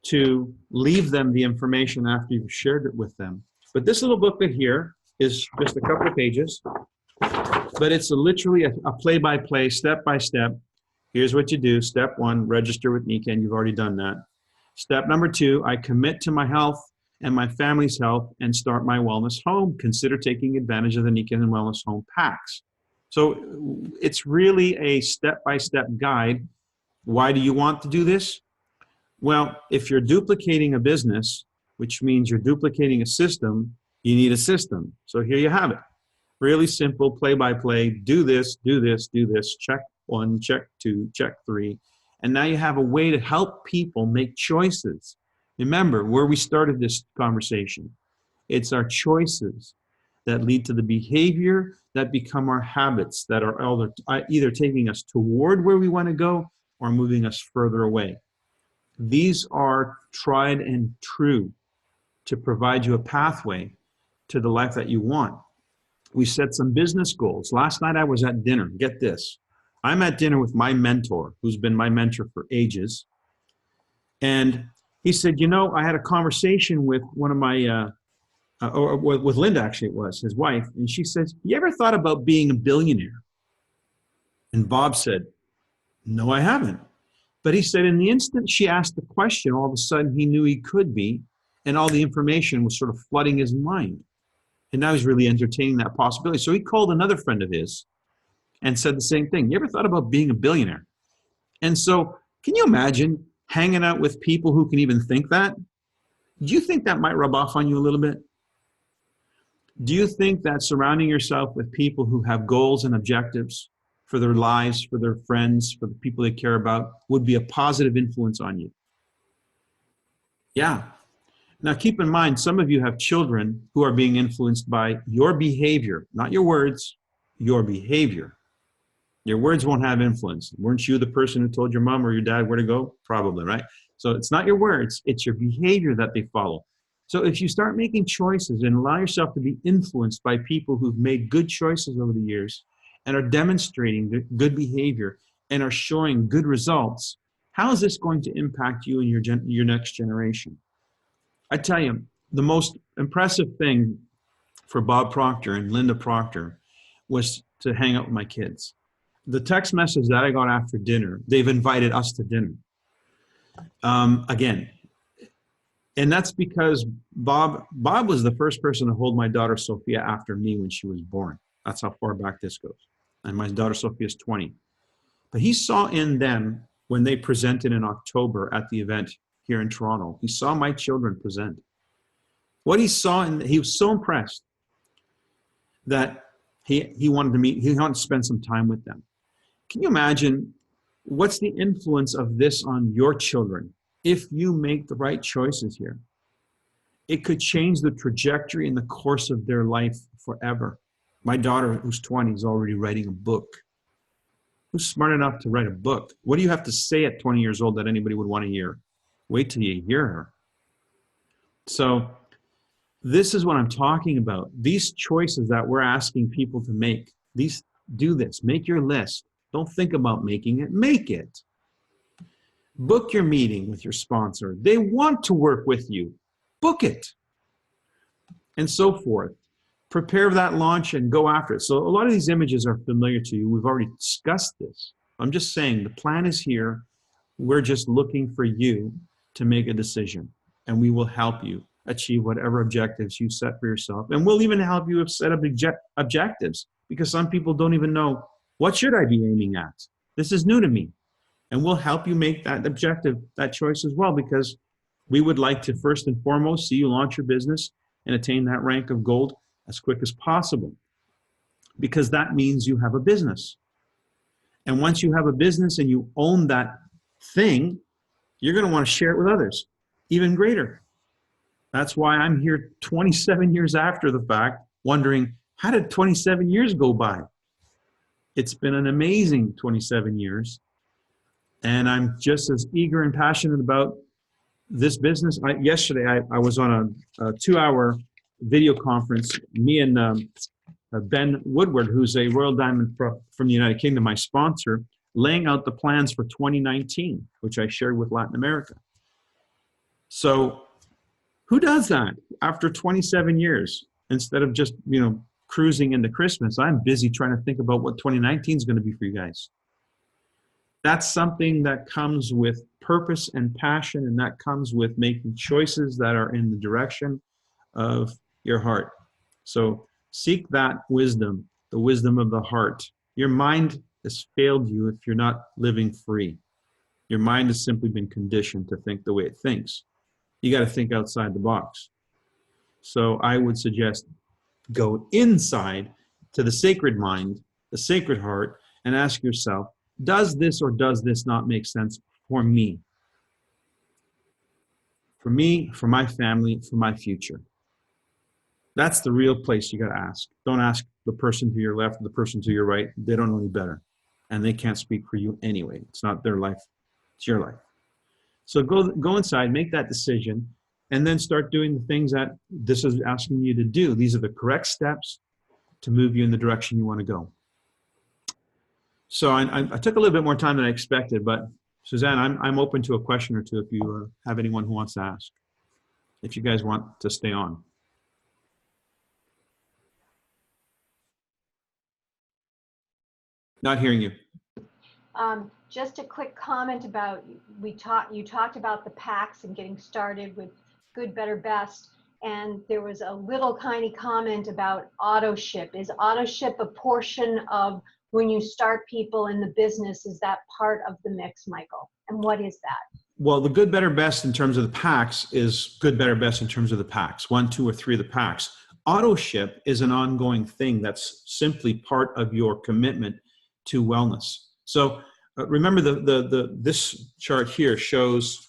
to leave them the information after you've shared it with them. But this little booklet here is just a couple of pages, but it's literally a play-by-play, step-by-step. Here's what you do. Step 1, register with Nikken. You've already done that. Step number 2, I commit to my health and my family's health and start my wellness home. Consider taking advantage of the Nikken and Wellness Home packs. So it's really a step-by-step guide. Why do you want to do this? Well, if you're duplicating a business, which means you're duplicating a system, you need a system. So here you have it. Really simple, play-by-play, do this, check 1, check 2, check 3. And now you have a way to help people make choices. Remember where we started this conversation. It's our choices that lead to the behavior that become our habits that are either taking us toward where we want to go or moving us further away. These are tried and true to provide you a pathway to the life that you want. We set some business goals. Last night I was at dinner. Get this. I'm at dinner with my mentor, who's been my mentor for ages. And he said, you know, I had a conversation with one of my, with Linda, actually it was, his wife. And she says, you ever thought about being a billionaire? And Bob said, no, I haven't. But he said, in the instant she asked the question, all of a sudden he knew he could be, and all the information was sort of flooding his mind. And now he's really entertaining that possibility. So he called another friend of his and said the same thing. You ever thought about being a billionaire? And so can you imagine hanging out with people who can even think that? Do you think that might rub off on you a little bit? Do you think that surrounding yourself with people who have goals and objectives for their lives, for their friends, for the people they care about, would be a positive influence on you? Yeah. Now keep in mind, some of you have children who are being influenced by your behavior, not your words, your behavior. Your words won't have influence. Weren't you the person who told your mom or your dad where to go? Probably, right? So it's not your words, it's your behavior that they follow. So if you start making choices and allow yourself to be influenced by people who've made good choices over the years and are demonstrating good behavior and are showing good results, how is this going to impact you and your next generation? I tell you, the most impressive thing for Bob Proctor and Linda Proctor was to hang out with my kids. The text message that I got after dinner, they've invited us to dinner again. And that's because Bob was the first person to hold my daughter Sophia after me when she was born. That's how far back this goes. And my daughter Sophia is 20. But he saw in them, when they presented in October at the event here in Toronto, he saw my children present. What he saw, and he was so impressed that he wanted to spend some time with them. Can you imagine what's the influence of this on your children if you make the right choices here? It could change the trajectory and the course of their life forever. My daughter, who's 20, is already writing a book. Who's smart enough to write a book? What do you have to say at 20 years old that anybody would want to hear? Wait till you hear her. So this is what I'm talking about. These choices that we're asking people to make, do this. Make your list. Don't think about making it. Make it. Book your meeting with your sponsor. They want to work with you. Book it. And so forth. Prepare that launch and go after it. So a lot of these images are familiar to you. We've already discussed this. I'm just saying the plan is here. We're just looking for you to make a decision, and we will help you achieve whatever objectives you set for yourself. And we'll even help you set up objectives, because some people don't even know, what should I be aiming at? This is new to me. And we'll help you make that objective, that choice as well, because we would like to first and foremost see you launch your business and attain that rank of gold as quick as possible, because that means you have a business. And once you have a business and you own that thing, you're going to want to share it with others, even greater. That's why I'm here 27 years after the fact, wondering, how did 27 years go by? It's been an amazing 27 years. And I'm just as eager and passionate about this business. Yesterday, I was on a 2-hour video conference, me and Ben Woodward, who's a Royal Diamond from the United Kingdom, my sponsor, laying out the plans for 2019, which I shared with Latin America. So who does that after 27 years? Instead of just, cruising into Christmas, I'm busy trying to think about what 2019 is going to be for you guys. That's something that comes with purpose and passion, and that comes with making choices that are in the direction of your heart. So seek that wisdom, the wisdom of the heart. Your mind has failed you if you're not living free. Your mind has simply been conditioned to think the way it thinks. You got to think outside the box. So I would suggest go inside to the sacred mind, the sacred heart, and ask yourself, does this or does this not make sense for me? For me, for my family, for my future. That's the real place you got to ask. Don't ask the person to your left or the person to your right. They don't know any better. And they can't speak for you anyway. It's not their life. It's your life. So go inside, make that decision, and then start doing the things that this is asking you to do. These are the correct steps to move you in the direction you want to go. So I took a little bit more time than I expected, but Suzanne, I'm open to a question or two if you have anyone who wants to ask, if you guys want to stay on. Not hearing you. Just a quick comment about, you talked about the packs and getting started with good, better, best. And there was a little tiny comment about auto ship. Is auto ship a portion of when you start people in the business? Is that part of the mix, Michael? And what is that? Well, the good, better, best in terms of the packs is good, better, best in terms of the packs. 1, 2, or 3 of the packs. Auto ship is an ongoing thing that's simply part of your commitment to wellness. So remember this chart here shows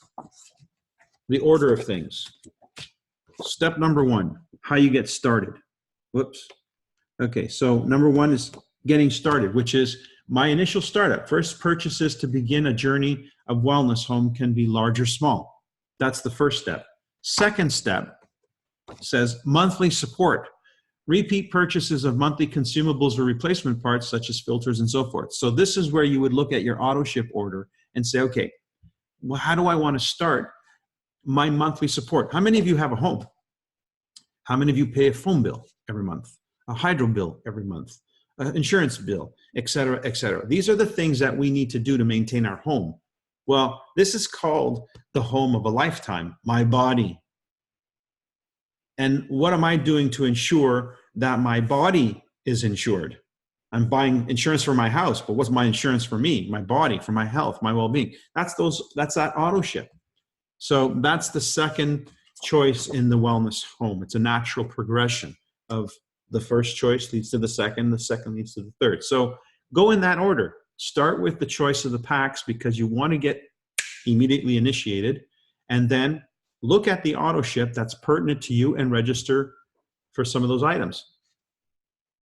the order of things. Step number 1, how you get started. Whoops. Okay, so number 1 is getting started, which is my initial startup. First purchases to begin a journey of wellness home can be large or small. That's the first step. Second step says monthly support. Repeat purchases of monthly consumables or replacement parts such as filters and so forth. So this is where you would look at your auto ship order and say, okay, well, how do I want to start my monthly support? How many of you have a home? How many of you pay a phone bill every month, a hydro bill every month, an insurance bill, et cetera, et cetera? These are the things that we need to do to maintain our home. Well, this is called the home of a lifetime, my body. And what am I doing to ensure that my body is insured? I'm buying insurance for my house, but what's my insurance for me, my body, for my health, my well-being? That's that auto ship. So that's the second choice in the wellness home. It's a natural progression of the first choice leads to the second leads to the third. So go in that order. Start with the choice of the packs because you want to get immediately initiated, and then look at the auto ship that's pertinent to you and register for some of those items.